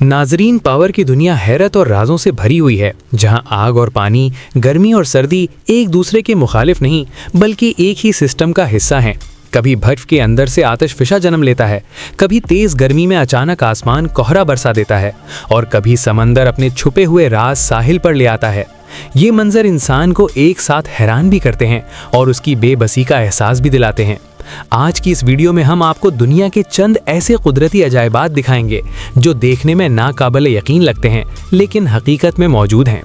नाजरीन, पावर की दुनिया हैरत और राजों से भरी हुई है, जहां आग और पानी, गर्मी और सर्दी एक दूसरे के मुखालिफ नहीं बल्कि एक ही सिस्टम का हिस्सा हैं। कभी बर्फ के अंदर से आतिशफिशा जन्म लेता है, कभी तेज गर्मी में अचानक आसमान कोहरा बरसा देता है और कभी समंदर अपने छुपे हुए राज साहिल पर ले आता है। ये मंजर इंसान को एक साथ हैरान भी करते हैं और उसकी बेबसी का एहसास भी दिलाते हैं। आज की इस वीडियो में हम आपको दुनिया के चंद ऐसे कुदरती अजायबात दिखाएंगे जो देखने में नाकाबिल यकीन लगते हैं लेकिन हकीकत में मौजूद हैं,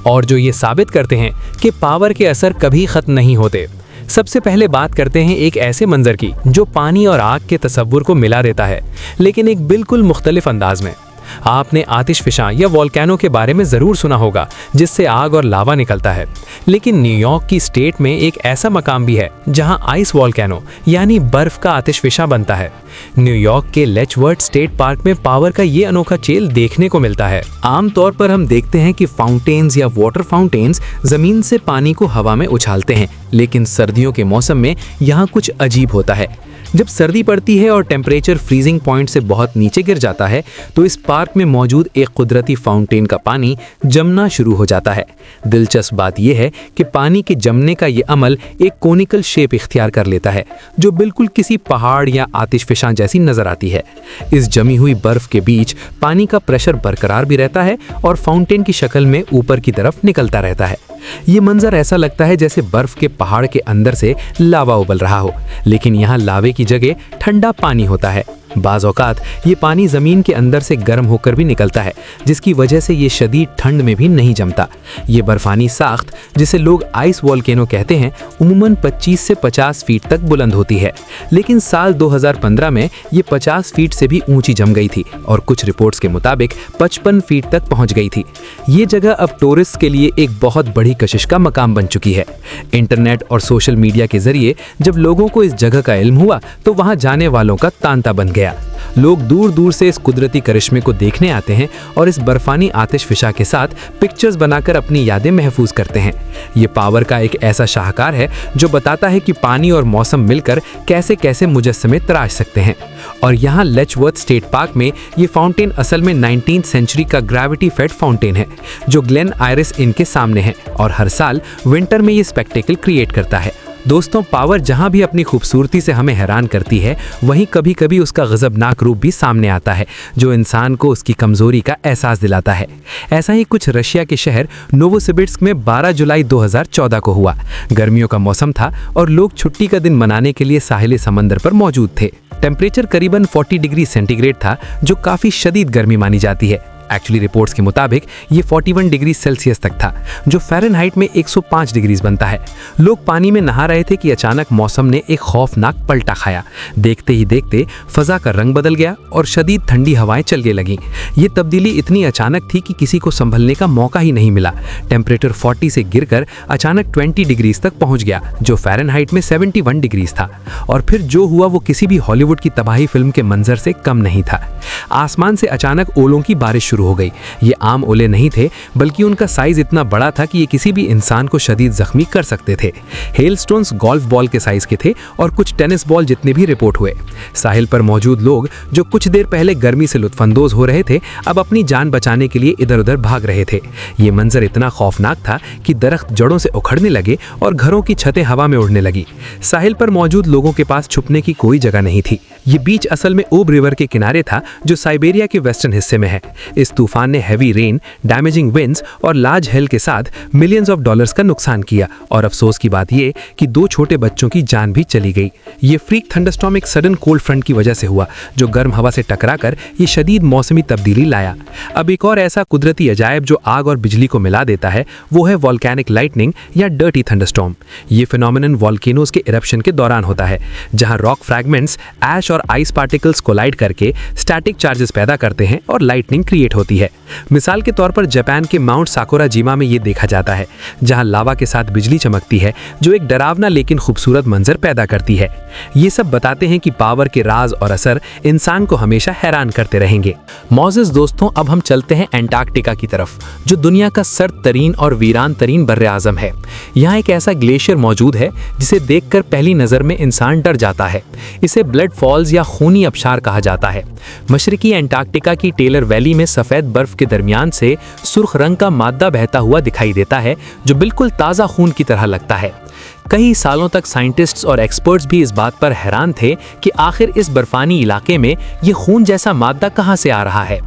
और जो ये साबित करते हैं कि पावर के असर कभी खत्म नहीं होते। सबसे पहले बात करते हैं एक ऐसे मंजर की जो पानी और आग के तस्वुर को मिला देता है, लेकिन एक बिल्कुल मुख्तलिफ अंदाज में। आपने आतिशफिशा या वोल्केनो के बारे में ज़रूर सुना होगा जिससे आग और लावा निकलता है, लेकिन न्यूयॉर्क की स्टेट में एक ऐसा मकाम भी है जहां आइस वोल्केनो यानी बर्फ का आतिशफिशा बनता है। न्यूयॉर्क के लेचवर्थ स्टेट पार्क में पावर का ये अनोखा चेल देखने को मिलता है। आमतौर पर हम देखते हैं कि फाउंटेन्स या वाटर फाउंटेन्स जमीन से पानी को हवा में उछालते हैं, लेकिन सर्दियों के मौसम में यहाँ कुछ अजीब होता है। जब सर्दी पड़ती है और टेम्परेचर फ्रीजिंग पॉइंट से बहुत नीचे गिर जाता है तो इस पार्क में मौजूद एक कुदरती फाउंटेन का पानी जमना शुरू हो जाता है। दिलचस्प बात यह है कि पानी के जमने का ये अमल एक कोनिकल शेप इख्तियार कर लेता है जो बिल्कुल किसी पहाड़ या आतिशफिशा जैसी नजर आती है। इस जमी हुई बर्फ के बीच पानी का प्रेशर बरकरार भी रहता है और फाउंटेन की शक्ल में ऊपर की तरफ निकलता रहता है। ये मंजर ऐसा लगता है जैसे बर्फ के पहाड़ के अंदर से लावा उबल रहा हो, लेकिन यहाँ लावे की जगह ठंडा पानी होता है। बाज़ औक़ात ये पानी ज़मीन के अंदर से गर्म होकर भी निकलता है, जिसकी वजह से ये शदीद ठंड में भी नहीं जमता। ये बर्फ़ानी साख्त, जिसे लोग आइस वोल्केनो कहते हैं, उम्मूमन 25 से 50 फीट तक बुलंद होती है, लेकिन साल 2015 में ये 50 फीट से भी ऊंची जम गई थी और कुछ रिपोर्ट्स के मुताबिक 55 फीट तक पहुँच गई थी। ये जगह अब टूरिस्ट के लिए एक बहुत बड़ी कशिश का मकाम बन चुकी है। इंटरनेट और सोशल मीडिया के ज़रिए जब लोगों को इस जगह का इल्म हुआ तो वहाँ जाने वालों का तांता बन गया। लोग दूर दूर से इस कुदरती करिश्मे को देखने आते हैं और इस बर्फानी आतिशफिशा के साथ पिक्चर्स बनाकर अपनी यादें महफूज करते हैं। ये पावर का एक ऐसा शाहकार है जो बताता है कि पानी और मौसम मिलकर कैसे कैसे मुजस्समे तराश सकते हैं। और यहाँ लेचवर्थ स्टेट पार्क में ये फाउंटेन असल में 19th सेंचुरी का ग्रेविटी फेड फाउंटेन है जो ग्लेन आयरिस इन के सामने है और हर साल विंटर में ये स्पेक्टेकल क्रिएट करता है। दोस्तों, पावर जहां भी अपनी खूबसूरती से हमें हैरान करती है, वहीं कभी कभी उसका गज़बनाक रूप भी सामने आता है जो इंसान को उसकी कमज़ोरी का एहसास दिलाता है। ऐसा ही कुछ रशिया के शहर नोवोसिबिर्स्क में 12 जुलाई 2014 को हुआ। गर्मियों का मौसम था और लोग छुट्टी का दिन मनाने के लिए साहिल समंदर पर मौजूद थे। टेम्परेचर करीबन 40 डिग्री सेंटीग्रेड था, जो काफ़ी शदीद गर्मी मानी जाती है। एक्चुअली रिपोर्ट्स के मुताबिक ये 41 डिग्री सेल्सियस तक था, जो फ़ारेनहाइट में 105 डिग्रीज बनता है। लोग पानी में नहा रहे थे कि अचानक मौसम ने एक खौफनाक पलटा खाया। देखते ही देखते फ़ज़ा का रंग बदल गया और शदीद ठंडी हवाएं चलने लगीं। ये तब्दीली इतनी अचानक थी कि किसी को संभलने का मौका ही नहीं मिला। टेम्परेचर 40 से गिरकर अचानक 20 डिग्रीज तक पहुँच गया, जो फ़ारेनहाइट में 71 डिग्रीज था। और फिर जो हुआ वो किसी भी हॉलीवुड की तबाही फिल्म के मंजर से कम नहीं था। आसमान से अचानक ओलों की बारिश हो गई। ये आम ओले नहीं थे, बल्कि उनका साइज इतना बड़ा था कि ये किसी भी इंसान को शदीद जख्मी कर सकते थे। हेलस्टोन्स गोल्फ बॉल के साइज के थे और कुछ टेनिस बॉल जितने भी रिपोर्ट हुए। साहिल पर मौजूद लोग जो कुछ देर पहले गर्मी से लुत्फानंदोज हो रहे थे, अब अपनी जान बचाने के लिए इधर उधर भाग रहे थे। ये मंजर इतना खौफनाक था कि दरख्त जड़ों से उखड़ने लगे और घरों की छतें हवा में उड़ने लगी। साहिल पर मौजूद लोगों के पास छुपने की कोई जगह नहीं थी। ये बीच असल में ओब रिवर के किनारे था, जो साइबेरिया के वेस्टर्न हिस्से में है। इस तूफान ने हैवी रेन, डैमेजिंग विंड्स और लार्ज हेल के साथ मिलियंस ऑफ डॉलर्स का नुकसान किया, और अफसोस की बात यह कि 2 छोटे बच्चों की जान भी चली गई। ये फ्रीक थंडरस्टॉर्म एक सडन कोल्ड फ्रंट की वजह से हुआ, जो गर्म हवा से टकराकर ये शदीद मौसमी तब्दीली लाया। अब एक और ऐसा कुदरती अजायब जो आग और बिजली को मिला देता है, वो है वोल्केनिक लाइटनिंग या डर्टी थंडरस्टॉर्म। ये फिनोमिनन वोल्केनोज के इरप्शन के दौरान होता है, जहां रॉक फ्रैगमेंट्स, ऐश और आइस पार्टिकल्स कोलाइड करके स्टैटिक चार्जेस पैदा करते हैं और लाइटनिंग क्रिएट होती है। मिसाल के तौर पर जापान के माउंट साकुराजिमा में ये देखा जाता है, जहां लावा के साथ बिजली चमकती है, जो एक डरावना लेकिन खूबसूरत मंजर पैदा करती है। ये सब बताते हैं कि पावर के राज और असर इंसान को हमेशा हैरान करते रहेंगे। मौजूद दोस्तों, अब हम चलते हैं एंटार्कटिका की तरफ, जो दुनिया का सर्द तरीन और वीरान तरीन बर्र-ए-आज़म है। यहाँ एक ऐसा ग्लेशियर मौजूद है जिसे देखकर पहली नज़र में इंसान डर जाता है। इसे ब्लड फॉल्स फॉल्स या खूनी आबशार कहा जाता है। मशरकी एंटार्क्टिका की टेलर वैली में सफ़ेद बर्फ के दरमियान से सुर्ख रंग का मादा बहता हुआ दिखाई देता है, जो बिल्कुल ताज़ा खून की तरह लगता है। कई सालों तक साइंटिस्ट्स और एक्सपर्ट्स भी इस बात पर हैरान थे कि आखिर इस बर्फानी इलाके में ये खून जैसा मादा कहाँ से आ रहा है।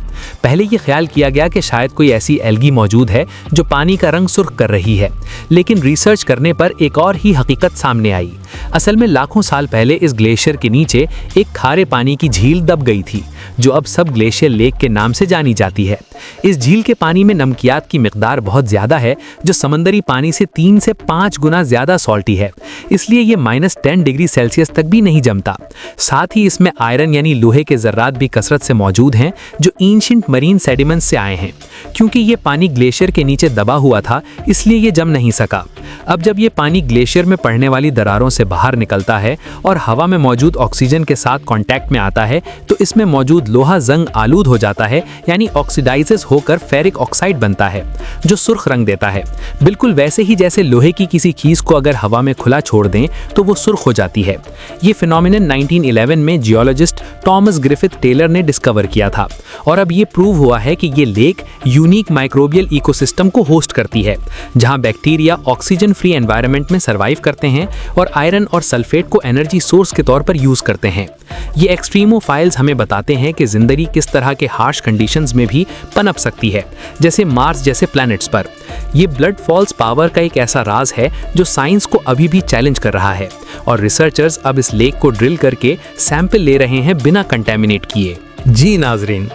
पहले ये ख्याल किया गया कि शायद कोई ऐसी एल्गी मौजूद है जो पानी का रंग सुर्ख कर रही है, लेकिन रिसर्च करने पर एक और ही हकीकत सामने आई। असल में लाखों साल पहले इस ग्लेशियर के नीचे एक खारे पानी की झील दब गई थी, जो अब सब ग्लेशियर लेक के नाम से जानी जाती है। इस झील के पानी में नमकियात की मिकदार बहुत ज़्यादा है, जो समंदरी पानी से 3 से 5 गुना ज़्यादा सॉल्टी है, इसलिए ये -10 डिग्री सेल्सियस तक भी नहीं जमता। साथ ही इसमें आयरन यानी लोहे के ज़र्रात भी कसरत से मौजूद हैं, जो एंशिएंट मरीन सेडिमेंट्स से आए हैं। क्योंकि ये पानी ग्लेशियर के नीचे दबा हुआ था, इसलिए ये जम नहीं सका। अब जब ये पानी ग्लेशियर में पड़ने वाली दरारों से बाहर निकलता है और हवा में मौजूद ऑक्सीजन के साथ कांटेक्ट में आता है, तो इसमें मौजूद लोहा जंग आलूद हो जाता है, यानी ऑक्सीडाइजेस होकर फेरिक ऑक्साइड बनता है, जो सुर्ख रंग देता है। बिल्कुल वैसे ही जैसे लोहे की किसी चीज को अगर हवा में खुला छोड़ दें तो वो सुर्ख हो जाती है। ये फिनोमिनन 1911 में जियोलॉजिस्ट टॉमस ग्रिफिथ टेलर ने डिस्कवर किया था, और अब ये प्रूव हुआ है कि ये लेक यूनिक माइक्रोबियल इकोसिस्टम को होस्ट करती है, जहां बैक्टीरिया ऑक्सीजन फ्री एनवायरनमेंट में सर्वाइव करते हैं और आयरन और सल्फेट को एनर्जी सोर्स के तौर पर यूज करते हैं। ये एक्सट्रीमोफाइल्स हमें बताते हैं कि जिंदगी किस तरह के हार्श कंडीशंस में भी पनप सकती है, जैसे मार्स जैसे प्लैनेट्स पर। ये ब्लड फॉल्स पावर का एक ऐसा राज है जो साइंस को अभी भी चैलेंज कर रहा है, और रिसर्चर्स अब इस लेक को ड्रिल करके सैंपल ले रहे हैं बिना कंटेमिनेट किए। जी नाजरीन,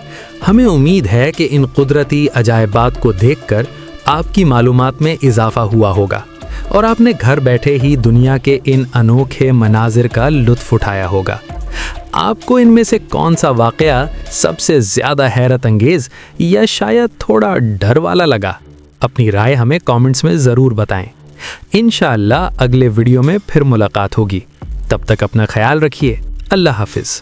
हमें उम्मीद है कि इन कुदरती अजायबात को देखकर आपकी मालूमात में इजाफा हुआ होगा और आपने घर बैठे ही दुनिया के इन अनोखे मनाजिर का लुत्फ उठाया होगा। आपको इनमें से कौन सा वाक़या सबसे ज़्यादा हैरत अंगेज़ या शायद थोड़ा डर वाला लगा? अपनी राय हमें कमेंट्स में ज़रूर बताएं। इंशाअल्लाह अगले वीडियो में फिर मुलाकात होगी। तब तक अपना ख्याल रखिए। अल्लाह हाफिज़।